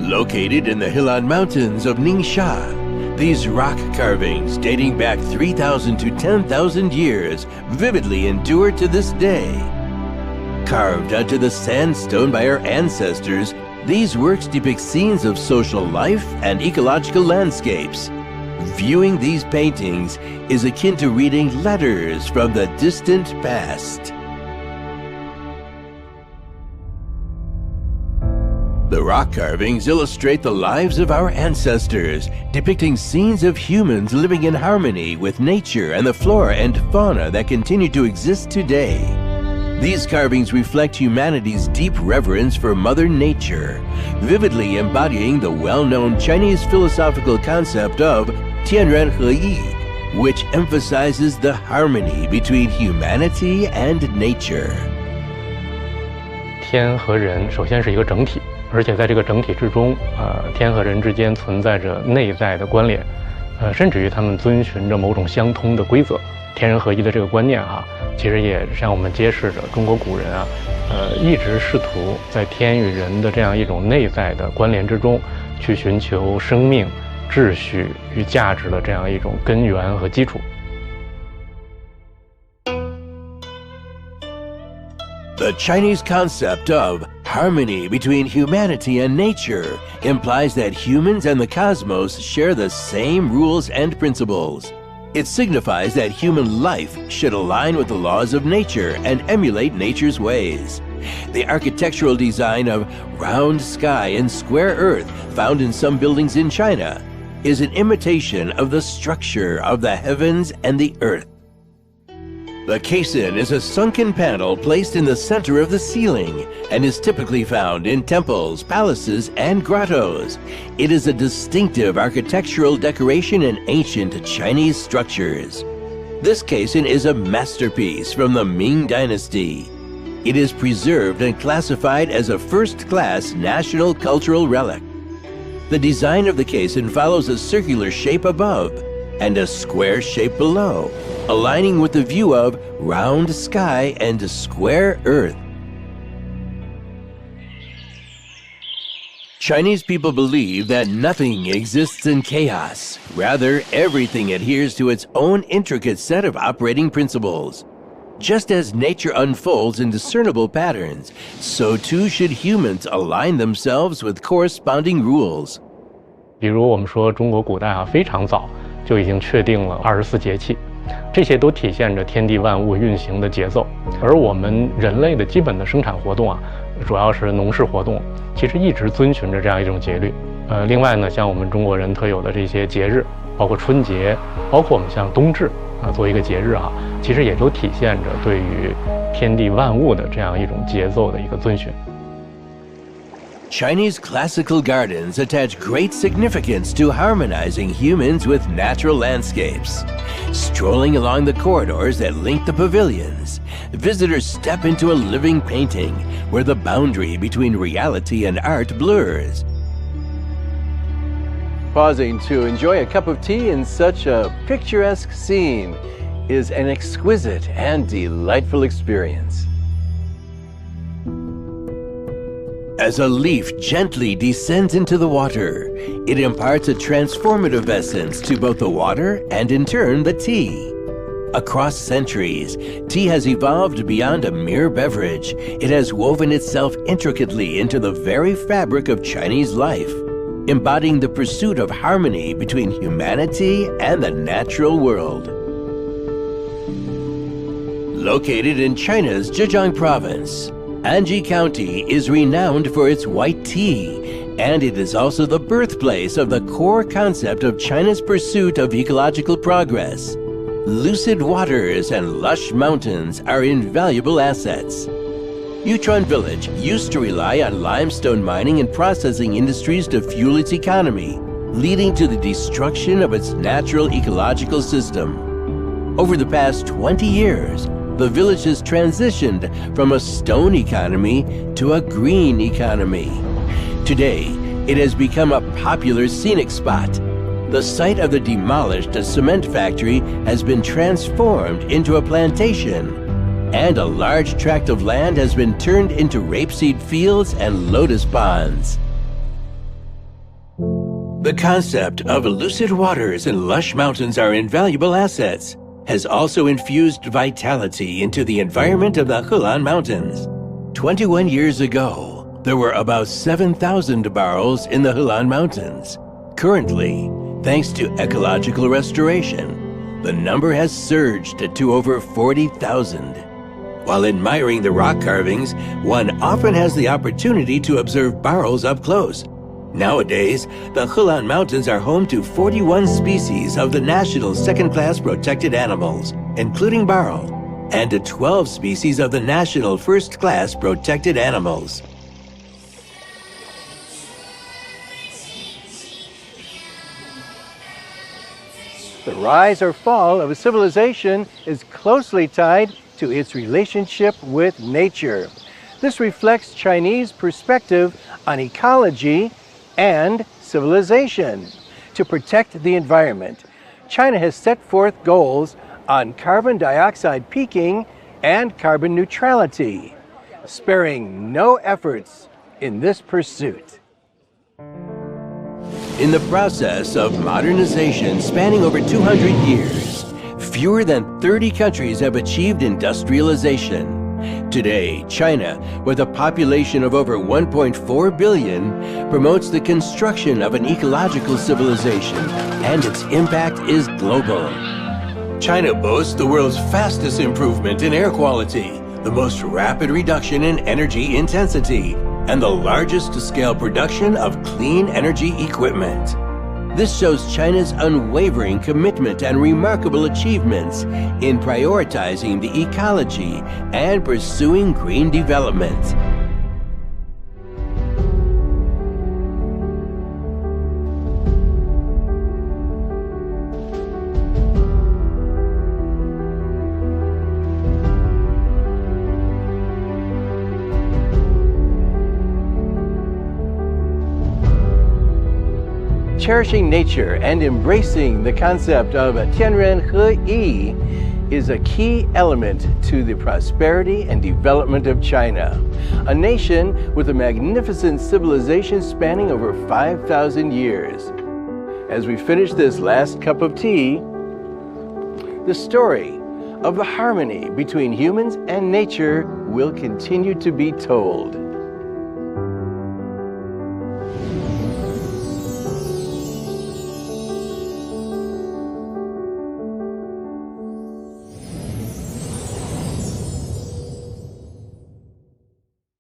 Located in the Helan Mountains of Ningxia, these rock carvings dating back 3,000 to 10,000 years vividly endure to this day. Carved onto the sandstone by our ancestors, these works depict scenes of social life and ecological landscapes. Viewing these paintings is akin to reading letters from the distant past. The rock carvings illustrate the lives of our ancestors, depicting scenes of humans living in harmony with nature and the flora and fauna that continue to exist today. These carvings reflect humanity's deep reverence for Mother Nature, vividly embodying the well-known Chinese philosophical concept of 天人合一, which emphasizes the harmony between humanity and nature. 天和人首先是一个整体，而且在这个整体之中，天和人之间存在着内在的关联，甚至于他们遵循着某种相通的规则。天人合一的这个观念其实也向我们揭示着中国古人一直试图在天与人的这样一种内在的关联之中，去寻求生命、秩序与价值的这样一种根源和基础。The Chinese concept of harmony between humanity and nature implies that humans and the cosmos share the same rules and principles. It signifies that human life should align with the laws of nature and emulate nature's ways. The architectural design of round sky and square earth found in some buildings in China is an imitation of the structure of the heavens and the earth. The caisson is a sunken panel placed in the center of the ceiling and is typically found in temples, palaces, and grottos. It is a distinctive architectural decoration in ancient Chinese structures. This caisson is a masterpiece from the Ming Dynasty. It is preserved and classified as a first-class national cultural relic. The design of the caisson follows a circular shape above and a square shape below, aligning with the view of round sky and square earth. Chinese people believe that nothing exists in chaos. Rather, everything adheres to its own intricate set of operating principles. Just as nature unfolds in discernible patterns, so too should humans align themselves with corresponding rules. 比如我们说中国古代非常早就已经确定了24节气，这些都体现着天地万物运行的节奏。而我们人类的基本的生产活动主要是农事活动，其实一直遵循着这样一种节律。另外呢，像我们中国人特有的这些节日，包括春节，包括我们像冬至作为一个节日其实也都体现着对于天地万物的这样一种节奏的一个遵循。Chinese classical gardens attach great significance to harmonizing humans with natural landscapes. Strolling along the corridors that link the pavilions, visitors step into a living painting where the boundary between reality and art blurs. Pausing to enjoy a cup of tea in such a picturesque scene is an exquisite and delightful experience. As a leaf gently descends into the water, it imparts a transformative essence to both the water and in turn the tea. Across centuries, tea has evolved beyond a mere beverage. It has woven itself intricately into the very fabric of Chinese life, embodying the pursuit of harmony between humanity and the natural world. Located in China's Zhejiang province, Anji County is renowned for its white tea, and it is also the birthplace of the core concept of China's pursuit of ecological progress. Lucid waters and lush mountains are invaluable assets. Yutron Village used to rely on limestone mining and processing industries to fuel its economy, leading to the destruction of its natural ecological system. Over the past 20 years, the village has transitioned from a stone economy to a green economy. Today, it has become a popular scenic spot. The site of the demolished cement factory has been transformed into a plantation, and a large tract of land has been turned into rapeseed fields and lotus ponds. The concept of lucid waters and lush mountains are invaluable assets has also infused vitality into the environment of the Helan Mountains. 21 years ago, there were about 7,000 barrels in the Helan Mountains. Currently, thanks to ecological restoration, the number has surged to over 40,000. While admiring the rock carvings, one often has the opportunity to observe barrels up close. Nowadays, the Helan Mountains are home to 41 species of the national second-class protected animals, including barrel, and to 12 species of the national first-class protected animals. The rise or fall of a civilization is closely tied to its relationship with nature. This reflects Chinese perspective on ecology and civilization. To protect the environment, China has set forth goals on carbon dioxide peaking and carbon neutrality, sparing no efforts in this pursuit. In the process of modernization spanning over 200 years, fewer than 30 countries have achieved industrialization. Today, China, with a population of over 1.4 billion, promotes the construction of an ecological civilization, and its impact is global. China boasts the world's fastest improvement in air quality, the most rapid reduction in energy intensity, and the largest scale production of clean energy equipment. This shows China's unwavering commitment and remarkable achievements in prioritizing the ecology and pursuing green development. Cherishing nature and embracing the concept of Tianren Heyi is a key element to the prosperity and development of China, a nation with a magnificent civilization spanning over 5,000 years. As we finish this last cup of tea, the story of the harmony between humans and nature will continue to be told.